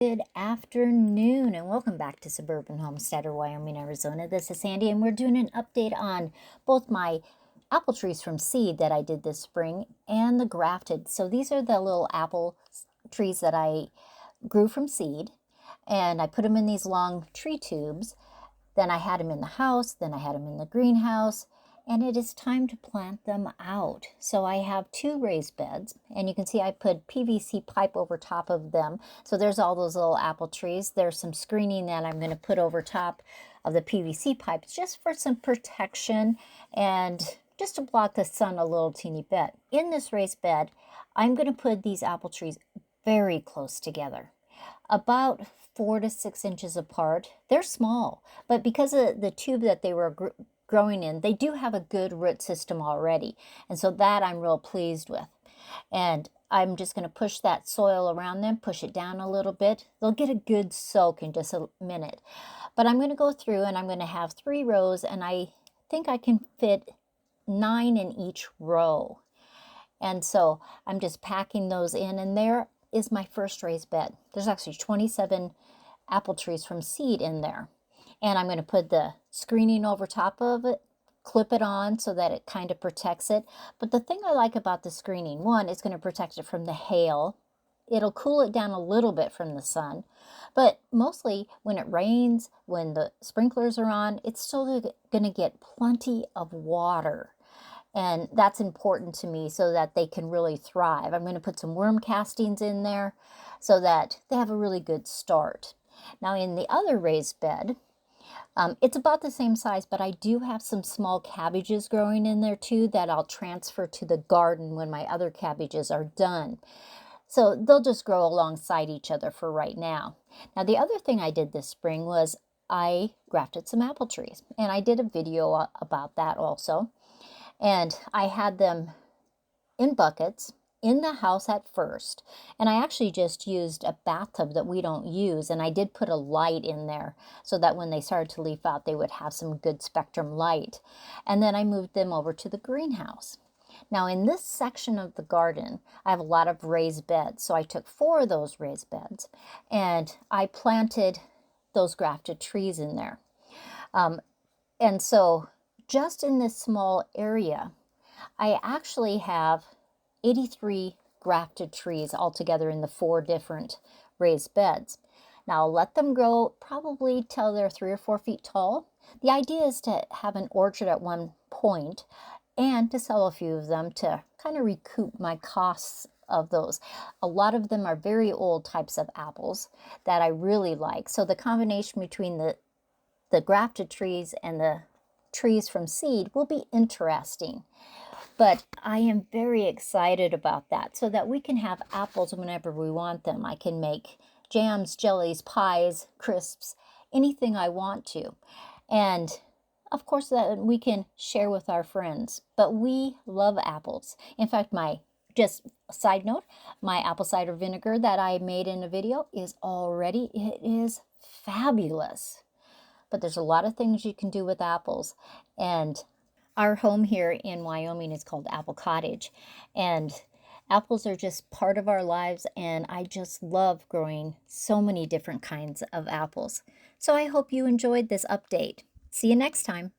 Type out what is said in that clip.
Good afternoon and welcome back to Suburban Homesteader, Wyoming, Arizona. This is Sandy and we're doing an update on both my apple trees from seed that I did this spring and the grafted. So these are the little apple trees that I grew from seed, and I put them in these long tree tubes. Then I had them in the house, then I had them in the greenhouse, and it is time to plant them out. So I have two raised beds, and you can see I put PVC pipe over top of them. So there's all those little apple trees. There's some screening that I'm going to put over top of the PVC pipes just for some protection and just to block the sun a little teeny bit. In this raised bed, I'm going to put these apple trees very close together, about 4 to 6 inches apart. They're small, but because of the tube that they were growing in, they do have a good root system already. And so that I'm real pleased with. And I'm just going to push that soil around them, push it down a little bit. They'll get a good soak in just a minute. But I'm going to go through and I'm going to have 3 rows, and I think I can fit 9 in each row. And so I'm just packing those in, and there is my first raised bed. There's actually 27 apple trees from seed in there. And I'm going to put the screening over top of it, clip it on so that it kind of protects it. But the thing I like about the screening, one, it's going to protect it from the hail. It'll cool it down a little bit from the sun. But mostly when it rains, when the sprinklers are on, it's still going to get plenty of water. And that's important to me so that they can really thrive. I'm going to put some worm castings in there so that they have a really good start. Now in the other raised bed, it's about the same size, but I do have some small cabbages growing in there too that I'll transfer to the garden when my other cabbages are done. So they'll just grow alongside each other for right now. Now the other thing I did this spring was I grafted some apple trees, and I did a video about that also. And I had them in buckets in the house at first, and I actually just used a bathtub that we don't use, and I did put a light in there so that when they started to leaf out they would have some good spectrum light. And then I moved them over to the greenhouse. Now in this section of the garden I have a lot of raised beds, so I took 4 of those raised beds and I planted those grafted trees in there. And so just in this small area I actually have 83 grafted trees altogether in the 4 different raised beds. Now I'll let them grow probably till they're 3 or 4 feet tall. The idea is to have an orchard at one point and to sell a few of them to kind of recoup my costs of those. A lot of them are very old types of apples that I really like. So the combination between the grafted trees and the trees from seed will be interesting. But I am very excited about that so that we can have apples whenever we want them. I can make jams, jellies, pies, crisps, anything I want to. And of course that we can share with our friends. But we love apples. In fact, just a side note, my apple cider vinegar that I made in a video is it is fabulous. But there's a lot of things you can do with apples. And our home here in Wyoming is called Apple Cottage, and apples are just part of our lives, and I just love growing so many different kinds of apples. So I hope you enjoyed this update. See you next time.